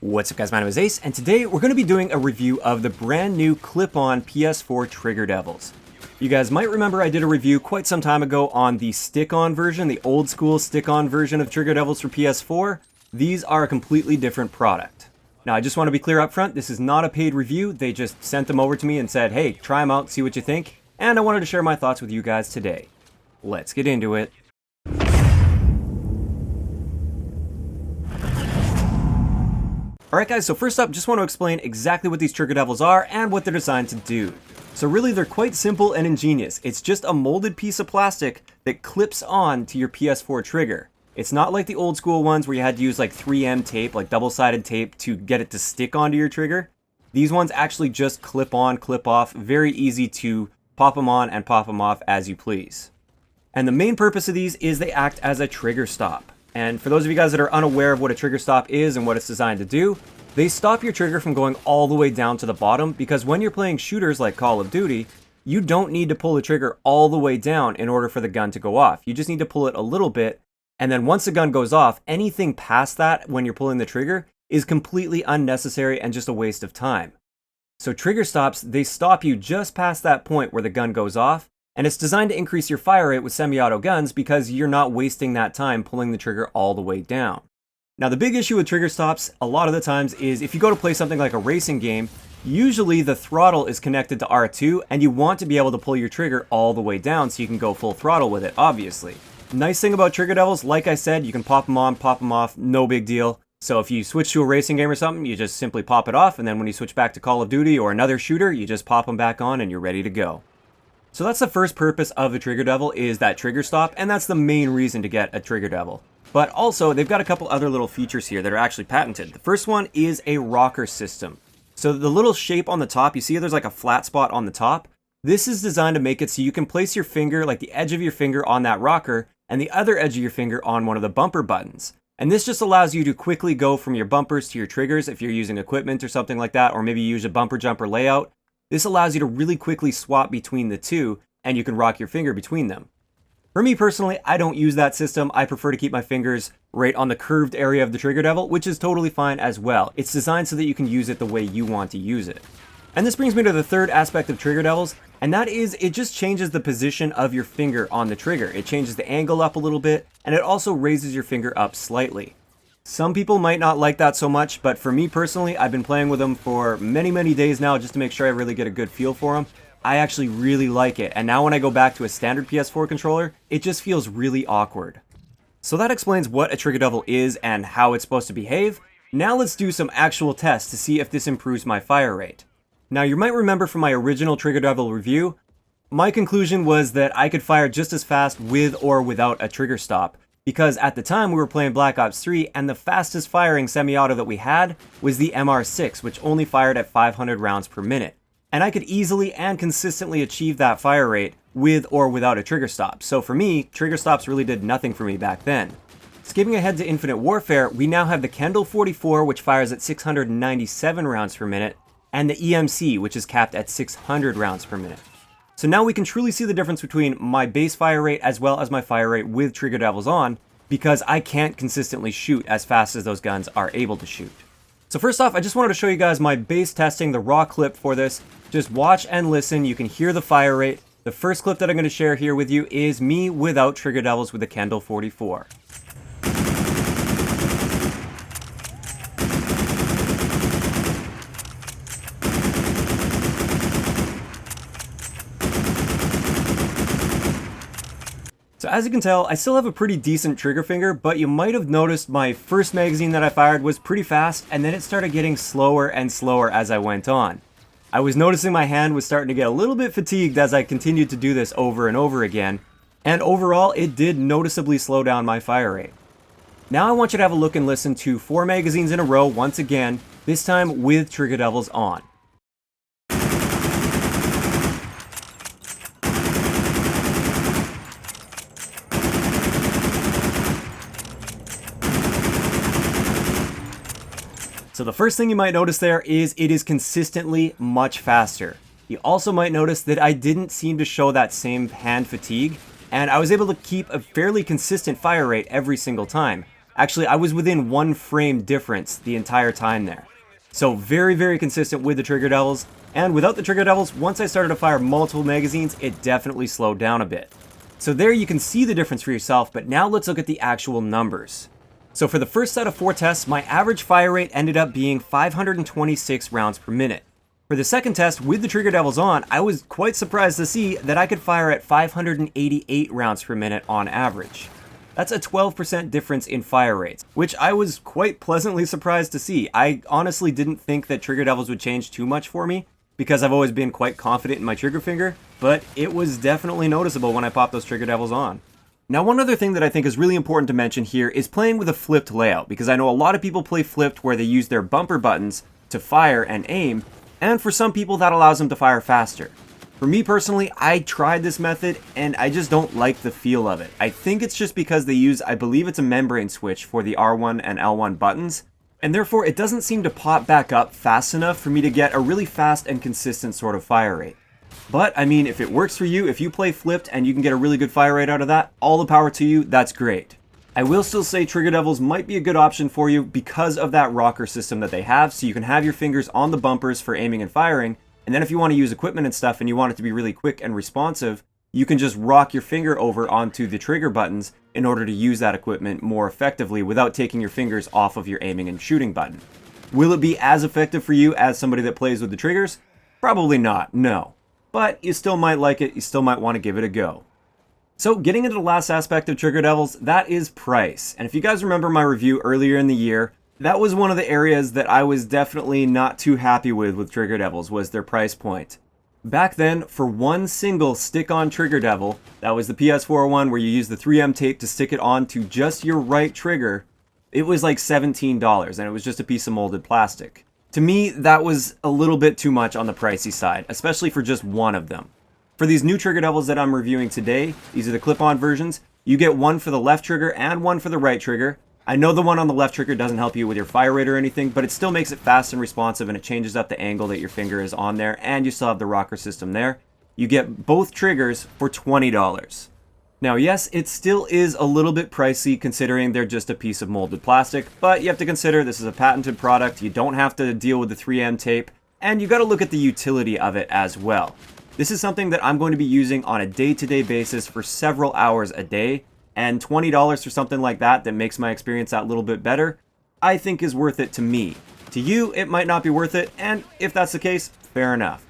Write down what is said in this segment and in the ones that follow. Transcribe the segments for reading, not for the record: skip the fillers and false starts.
What's up guys, my name is Ace, and today we're going to be doing a review of the brand new clip-on PS4 Trigger Devils. You guys might remember I did a review quite some time ago on the stick-on version, the old school stick-on version of Trigger Devils for PS4. These are a completely different product. Now I just want to be clear up front, this is not a paid review, they just sent them over to me and said, hey, try them out, see what you think, and I wanted to share my thoughts with you guys today. Let's get into it. Alright guys, so first up, just want to explain exactly what these Trigger Devils are and what they're designed to do. So really, they're quite simple and ingenious. It's just a molded piece of plastic that clips on to your PS4 trigger. It's not like the old school ones where you had to use like 3M tape, like double-sided tape, to get it to stick onto your trigger. These ones actually just clip on, clip off, very easy to pop them on and pop them off as you please. And the main purpose of these is they act as a trigger stop. And for those of you guys that are unaware of what a trigger stop is and what it's designed to do, they stop your trigger from going all the way down to the bottom, because when you're playing shooters like Call of Duty, you don't need to pull the trigger all the way down in order for the gun to go off. You just need to pull it a little bit, and then once the gun goes off, anything past that when you're pulling the trigger is completely unnecessary and just a waste of time. So trigger stops, they stop you just past that point where the gun goes off, and it's designed to increase your fire rate with semi-auto guns because you're not wasting that time pulling the trigger all the way down. Now the big issue with trigger stops a lot of the times is if you go to play something like a racing game, usually the throttle is connected to R2 and you want to be able to pull your trigger all the way down so you can go full throttle with it, obviously. Nice thing about Trigger Devils, like I said, you can pop them on, pop them off, no big deal. So if you switch to a racing game or something, you just simply pop it off, and then when you switch back to Call of Duty or another shooter, you just pop them back on and you're ready to go. So that's the first purpose of the Trigger Devil, is that trigger stop, and that's the main reason to get a Trigger Devil. But also, they've got a couple other little features here that are actually patented. The first one is a rocker system. So the little shape on the top, you see there's like a flat spot on the top? This is designed to make it so you can place your finger, like the edge of your finger on that rocker, and the other edge of your finger on one of the bumper buttons. And this just allows you to quickly go from your bumpers to your triggers if you're using equipment or something like that, or maybe you use a bumper jumper layout. This allows you to really quickly swap between the two, and you can rock your finger between them. For me personally, I don't use that system. I prefer to keep my fingers right on the curved area of the Trigger Devil, which is totally fine as well. It's designed so that you can use it the way you want to use it. And this brings me to the third aspect of Trigger Devils, and that is it just changes the position of your finger on the trigger. It changes the angle up a little bit, and it also raises your finger up slightly. Some people might not like that so much, but for me personally, I've been playing with them for many days now just to make sure I really get a good feel for them. I actually really like it, and now when I go back to a standard PS4 controller, it just feels really awkward. So that explains what a Trigger Devil is and how it's supposed to behave. Now let's do some actual tests to see if this improves my fire rate. Now you might remember from my original Trigger Devil review, my conclusion was that I could fire just as fast with or without a trigger stop, because at the time we were playing Black Ops 3 and the fastest firing semi-auto that we had was the MR6, which only fired at 500 rounds per minute. And I could easily and consistently achieve that fire rate with or without a trigger stop. So for me, trigger stops really did nothing for me back then. Skipping ahead to Infinite Warfare, we now have the Kendall 44, which fires at 697 rounds per minute, and the EMC, which is capped at 600 rounds per minute. So now we can truly see the difference between my base fire rate as well as my fire rate with Trigger Devils on, because I can't consistently shoot as fast as those guns are able to shoot. So first off, I just wanted to show you guys my base testing, the raw clip for this. Just watch and listen, you can hear the fire rate. The first clip that I'm going to share here with you is me without Trigger Devils with the Kendall 44. So as you can tell, I still have a pretty decent trigger finger, but you might have noticed my first magazine that I fired was pretty fast, and then it started getting slower and slower as I went on. I was noticing my hand was starting to get a little bit fatigued as I continued to do this over and over again, and overall it did noticeably slow down my fire rate. Now I want you to have a look and listen to 4 magazines in a row once again, this time with Trigger Devils on. So the first thing you might notice there is it is consistently much faster. You also might notice that I didn't seem to show that same hand fatigue, and I was able to keep a fairly consistent fire rate every single time. Actually, I was within 1 frame difference the entire time there. So very, very consistent with the Trigger Devils. And without the Trigger Devils, once I started to fire multiple magazines, it definitely slowed down a bit. So there you can see the difference for yourself, but now let's look at the actual numbers. So for the first set of 4 tests, my average fire rate ended up being 526 rounds per minute. For the second test with the Trigger Devils on, I was quite surprised to see that I could fire at 588 rounds per minute on average. That's a 12% difference in fire rates, which I was quite pleasantly surprised to see. I honestly didn't think that Trigger Devils would change too much for me, because I've always been quite confident in my trigger finger, but it was definitely noticeable when I popped those Trigger Devils on. Now, one other thing that I think is really important to mention here is playing with a flipped layout, because I know a lot of people play flipped where they use their bumper buttons to fire and aim, and for some people that allows them to fire faster. For me personally, I tried this method and I just don't like the feel of it. I think it's just because they use, I believe it's a membrane switch for the R1 and L1 buttons, and therefore it doesn't seem to pop back up fast enough for me to get a really fast and consistent sort of fire rate. But, I mean, if it works for you, if you play flipped and you can get a really good fire rate out of that, all the power to you, that's great. I will still say Trigger Devils might be a good option for you because of that rocker system that they have, so you can have your fingers on the bumpers for aiming and firing, and then if you want to use equipment and stuff and you want it to be really quick and responsive, you can just rock your finger over onto the trigger buttons in order to use that equipment more effectively without taking your fingers off of your aiming and shooting button. Will it be as effective for you as somebody that plays with the triggers? Probably not, no. But you still might like it, you still might want to give it a go. So getting into the last aspect of Trigger Devils, that is price. And if you guys remember my review earlier in the year, that was one of the areas that I was definitely not too happy with Trigger Devils, was their price point. Back then, for one single stick-on Trigger Devil, that was the PS4 one where you use the 3M tape to stick it on to just your right trigger, it was like $17, and it was just a piece of molded plastic. To me, that was a little bit too much on the pricey side, especially for just one of them. For these new Trigger Devils that I'm reviewing today, these are the clip-on versions, you get one for the left trigger and one for the right trigger. I know the one on the left trigger doesn't help you with your fire rate or anything, but it still makes it fast and responsive, and it changes up the angle that your finger is on there, and you still have the rocker system there. You get both triggers for $20. Now yes, it still is a little bit pricey considering they're just a piece of molded plastic, but you have to consider this is a patented product, you don't have to deal with the 3M tape, and you got to look at the utility of it as well. This is something that I'm going to be using on a day-to-day basis for several hours a day, and $20 for something like that makes my experience that little bit better, I think is worth it to me. To you, it might not be worth it, and if that's the case, fair enough.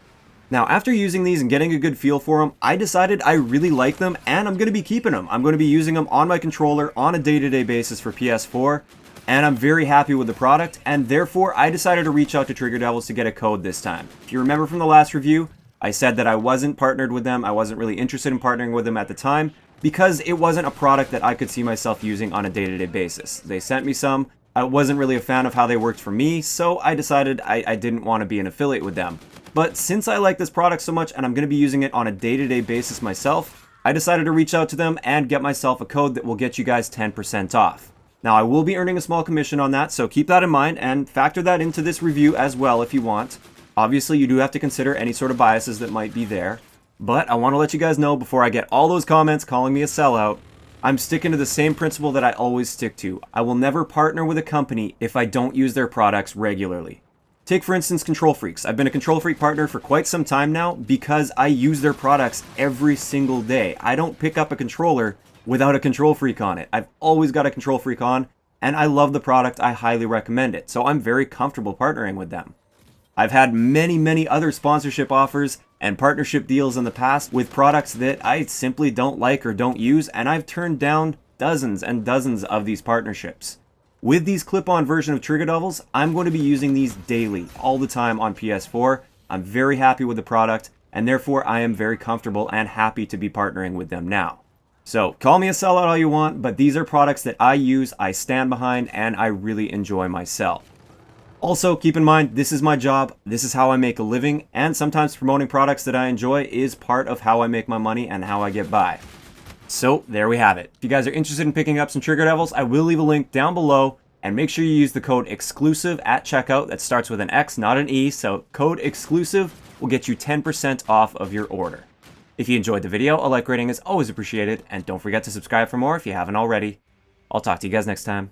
Now, after using these and getting a good feel for them, I decided I really like them, and I'm going to be keeping them. I'm going to be using them on my controller on a day-to-day basis for PS4, and I'm very happy with the product, and therefore I decided to reach out to Trigger Devils to get a code this time. If you remember from the last review, I said that I wasn't partnered with them, I wasn't really interested in partnering with them at the time, because it wasn't a product that I could see myself using on a day-to-day basis. They sent me some, I wasn't really a fan of how they worked for me, so I decided I didn't want to be an affiliate with them. But since I like this product so much and I'm going to be using it on a day-to-day basis myself, I decided to reach out to them and get myself a code that will get you guys 10% off. Now I will be earning a small commission on that, so keep that in mind and factor that into this review as well if you want. Obviously, you do have to consider any sort of biases that might be there, but I want to let you guys know before I get all those comments calling me a sellout, I'm sticking to the same principle that I always stick to. I will never partner with a company if I don't use their products regularly. Take for instance Control Freaks. I've been a Control Freak partner for quite some time now because I use their products every single day. I don't pick up a controller without a Control Freak on it. I've always got a Control Freak on, and I love the product. I highly recommend it, so I'm very comfortable partnering with them. I've had many other sponsorship offers and partnership deals in the past with products that I simply don't like or don't use, and I've turned down dozens and dozens of these partnerships. With these clip-on version of Trigger Devils, I'm going to be using these daily, all the time on PS4. I'm very happy with the product, and therefore I am very comfortable and happy to be partnering with them now. So, call me a sellout all you want, but these are products that I use, I stand behind, and I really enjoy myself. Also, keep in mind, this is my job, this is how I make a living, and sometimes promoting products that I enjoy is part of how I make my money and how I get by. So, there we have it. If you guys are interested in picking up some Trigger Devils, I will leave a link down below, and make sure you use the code EXCLUSIVE at checkout. That starts with an X, not an E, so code EXCLUSIVE will get you 10% off of your order. If you enjoyed the video, a like rating is always appreciated, and don't forget to subscribe for more if you haven't already. I'll talk to you guys next time.